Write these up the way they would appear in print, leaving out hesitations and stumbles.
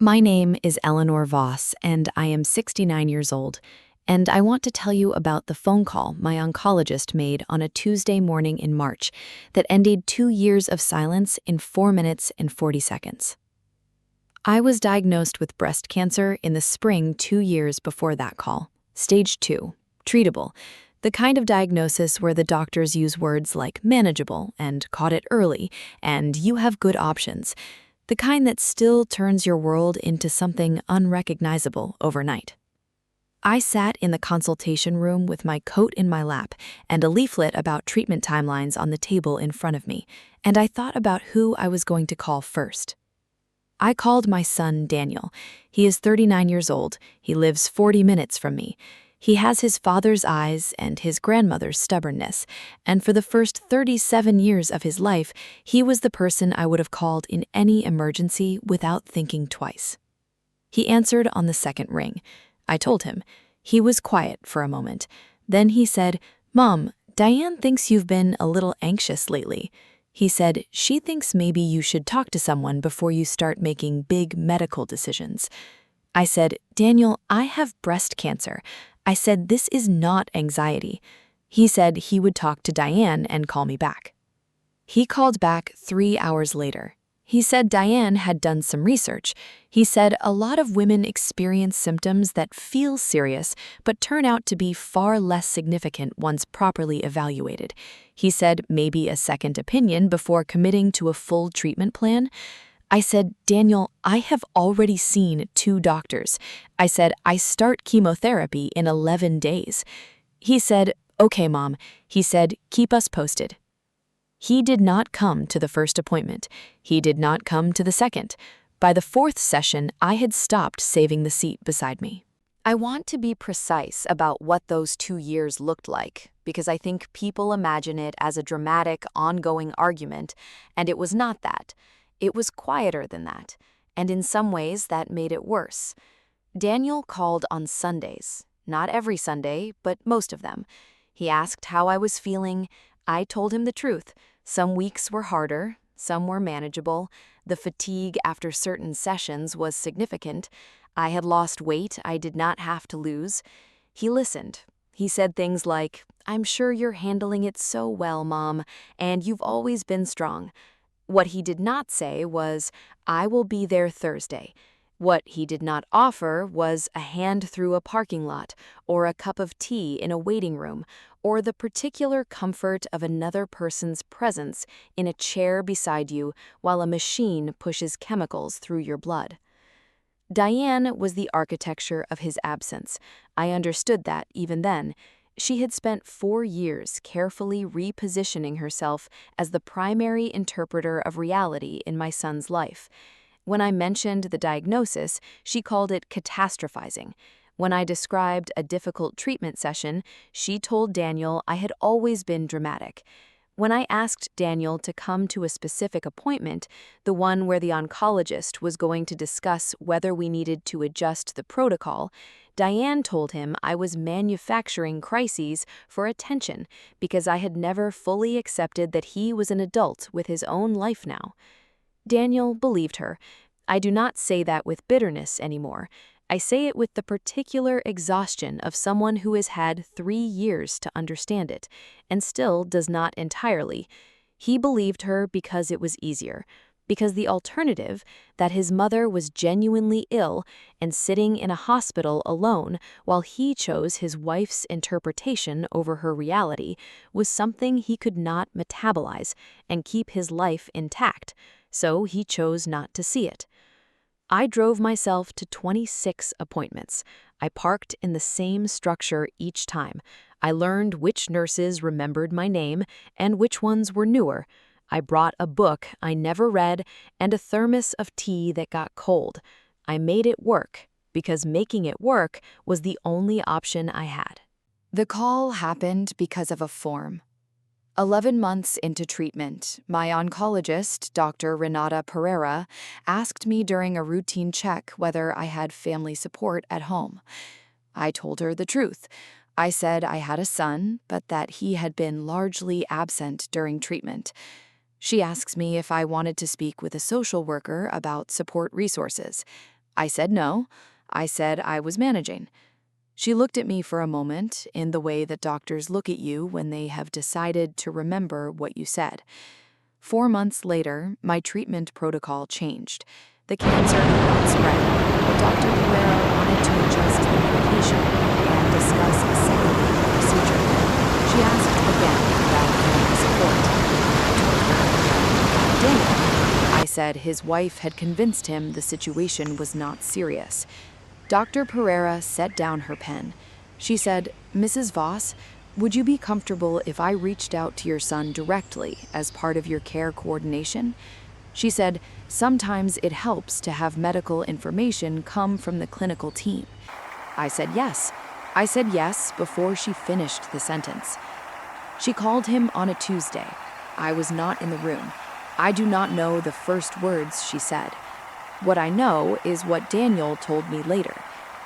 My name is Eleanor Voss, and I am 69 years old, and I want to tell you about the phone call my oncologist made on a Tuesday morning in March that ended 2 years of silence in 4 minutes and 40 seconds. I was diagnosed with breast cancer in the spring 2 years before that call, stage 2, treatable, the kind of diagnosis where the doctors use words like manageable and caught it early and you have good options, the kind that still turns your world into something unrecognizable overnight. I sat in the consultation room with my coat in my lap and a leaflet about treatment timelines on the table in front of me, and I thought about who I was going to call first. I called my son Daniel. He is 39 years old. He lives 40 minutes from me. He has his father's eyes and his grandmother's stubbornness, and for the first 37 years of his life, he was the person I would have called in any emergency without thinking twice. He answered on the second ring. I told him. He was quiet for a moment. Then he said, "Mom, Diane thinks you've been a little anxious lately." He said, "She thinks maybe you should talk to someone before you start making big medical decisions." I said, "Daniel, I have breast cancer." I said, "This is not anxiety." He said he would talk to Diane and call me back. He called back 3 hours later. He said Diane had done some research. He said a lot of women experience symptoms that feel serious but turn out to be far less significant once properly evaluated. He said maybe a second opinion before committing to a full treatment plan. I said, "Daniel, I have already seen 2 doctors." I said, "I start chemotherapy in 11 days." He said, "Okay, Mom." He said, "Keep us posted." He did not come to the first appointment. He did not come to the second. By the 4th session, I had stopped saving the seat beside me. I want to be precise about what those 2 years looked like, because I think people imagine it as a dramatic, ongoing argument, and it was not that. It was quieter than that, and in some ways that made it worse. Daniel called on Sundays. Not every Sunday, but most of them. He asked how I was feeling. I told him the truth. Some weeks were harder, some were manageable. The fatigue after certain sessions was significant. I had lost weight I did not have to lose. He listened. He said things like, "I'm sure you're handling it so well, Mom, and you've always been strong." What he did not say was, "I will be there Thursday." What he did not offer was a hand through a parking lot, or a cup of tea in a waiting room, or the particular comfort of another person's presence in a chair beside you while a machine pushes chemicals through your blood. Diane was the architecture of his absence. I understood that even then. She had spent 4 years carefully repositioning herself as the primary interpreter of reality in my son's life. When I mentioned the diagnosis, she called it catastrophizing. When I described a difficult treatment session, she told Daniel I had always been dramatic. When I asked Daniel to come to a specific appointment, the one where the oncologist was going to discuss whether we needed to adjust the protocol, Diane told him I was manufacturing crises for attention because I had never fully accepted that he was an adult with his own life now. Daniel believed her. I do not say that with bitterness anymore. I say it with the particular exhaustion of someone who has had 3 years to understand it, and still does not entirely. He believed her because it was easier, because the alternative, that his mother was genuinely ill and sitting in a hospital alone while he chose his wife's interpretation over her reality, was something he could not metabolize and keep his life intact, so he chose not to see it. I drove myself to 26 appointments. I parked in the same structure each time. I learned which nurses remembered my name and which ones were newer. I brought a book I never read and a thermos of tea that got cold. I made it work, because making it work was the only option I had. The call happened because of a form. 11 months into treatment, my oncologist, Dr. Renata Pereira, asked me during a routine check whether I had family support at home. I told her the truth. I said I had a son, but that he had been largely absent during treatment. She asks me if I wanted to speak with a social worker about support resources. I said no. I said I was managing. She looked at me for a moment in the way that doctors look at you when they have decided to remember what you said. 4 months later, my treatment protocol changed. The cancer had not spread, but Dr. Pereira wanted to adjust the medication and discuss a second procedure. She asked again about family support. I told her about Daniel. I said his wife had convinced him the situation was not serious. Dr. Pereira set down her pen. She said, "Mrs. Voss, would you be comfortable if I reached out to your son directly as part of your care coordination?" She said, "Sometimes it helps to have medical information come from the clinical team." I said yes. I said yes before she finished the sentence. She called him on a Tuesday. I was not in the room. I do not know the first words she said. What I know is what Daniel told me later,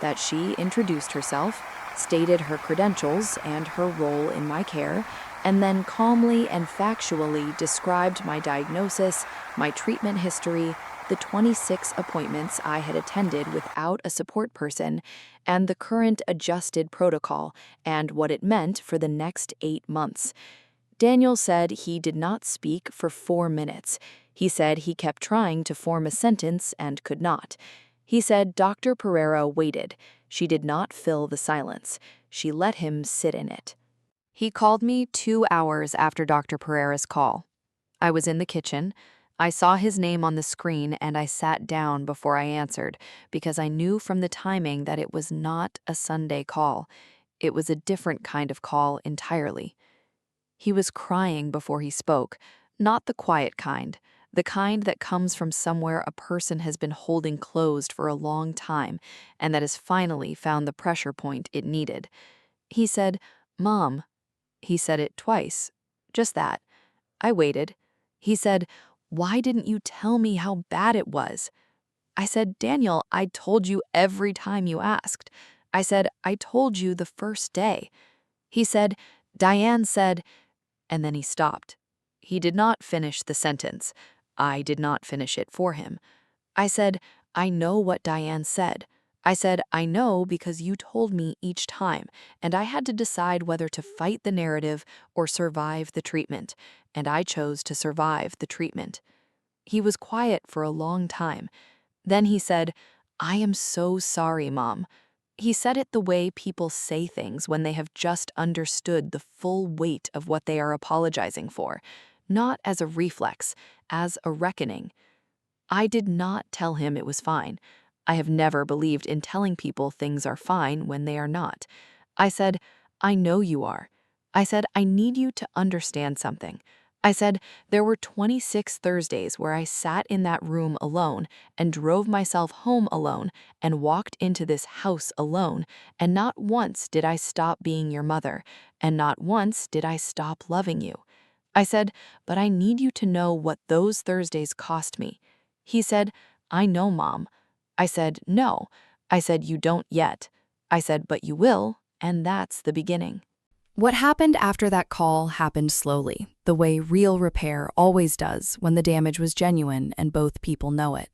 that she introduced herself, stated her credentials and her role in my care, and then calmly and factually described my diagnosis, my treatment history, the 26 appointments I had attended without a support person, and the current adjusted protocol and what it meant for the next 8 months. Daniel said he did not speak for 4 minutes. He said he kept trying to form a sentence and could not. He said Dr. Pereira waited. She did not fill the silence. She let him sit in it. He called me 2 hours after Dr. Pereira's call. I was in the kitchen. I saw his name on the screen and I sat down before I answered because I knew from the timing that it was not a Sunday call. It was a different kind of call entirely. He was crying before he spoke, not the quiet kind, the kind that comes from somewhere a person has been holding closed for a long time and that has finally found the pressure point it needed. He said, "Mom." He said it twice. Just that. I waited. He said, "Why didn't you tell me how bad it was?" I said, "Daniel, I told you every time you asked." I said, "I told you the first day." He said, "Diane said," and then he stopped. He did not finish the sentence. I did not finish it for him. I said, "I know what Diane said." I said, "I know because you told me each time, and I had to decide whether to fight the narrative or survive the treatment, and I chose to survive the treatment." He was quiet for a long time. Then he said, "I am so sorry, Mom." He said it the way people say things when they have just understood the full weight of what they are apologizing for, not as a reflex, as a reckoning. I did not tell him it was fine. I have never believed in telling people things are fine when they are not. I said, "I know you are." I said, "I need you to understand something." I said, "There were 26 Thursdays where I sat in that room alone and drove myself home alone and walked into this house alone, and not once did I stop being your mother, and not once did I stop loving you." I said, "But I need you to know what those Thursdays cost me." He said, "I know, Mom." I said, "No." I said, "You don't yet." I said, "But you will, and that's the beginning." What happened after that call happened slowly, the way real repair always does when the damage was genuine and both people know it.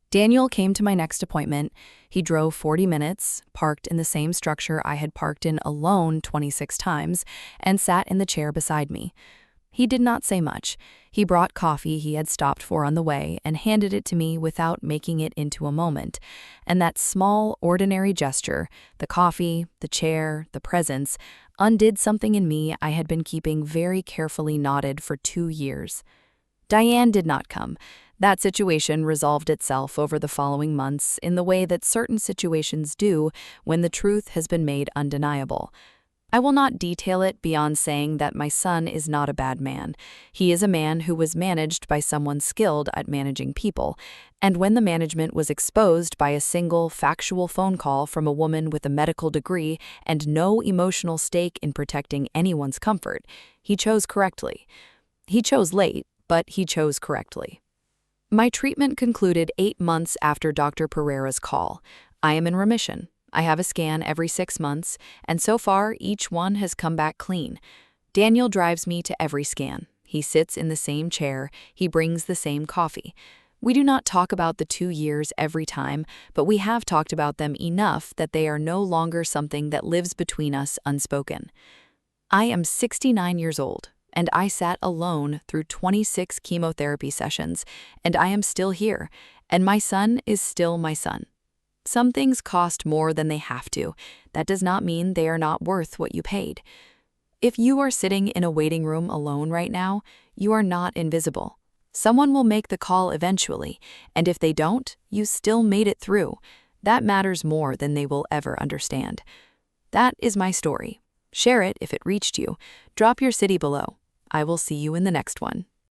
Daniel came to my next appointment. He drove 40 minutes, parked in the same structure I had parked in alone 26 times, and sat in the chair beside me. He did not say much. He brought coffee he had stopped for on the way and handed it to me without making it into a moment. And that small, ordinary gesture, the coffee, the chair, the presence, undid something in me I had been keeping very carefully knotted for 2 years. Diane did not come. That situation resolved itself over the following months in the way that certain situations do when the truth has been made undeniable. I will not detail it beyond saying that my son is not a bad man. He is a man who was managed by someone skilled at managing people, and when the management was exposed by a single factual phone call from a woman with a medical degree and no emotional stake in protecting anyone's comfort, he chose correctly. He chose late, but he chose correctly. My treatment concluded 8 months after Dr. Pereira's call. I am in remission. I have a scan every 6 months, and so far each one has come back clean. Daniel drives me to every scan. He sits in the same chair. He brings the same coffee. We do not talk about the 2 years every time, but we have talked about them enough that they are no longer something that lives between us unspoken. I am 69 years old, and I sat alone through 26 chemotherapy sessions, and I am still here, and my son is still my son. Some things cost more than they have to. That does not mean they are not worth what you paid. If you are sitting in a waiting room alone right now, you are not invisible. Someone will make the call eventually, and if they don't, you still made it through. That matters more than they will ever understand. That is my story. Share it if it reached you. Drop your city below. I will see you in the next one.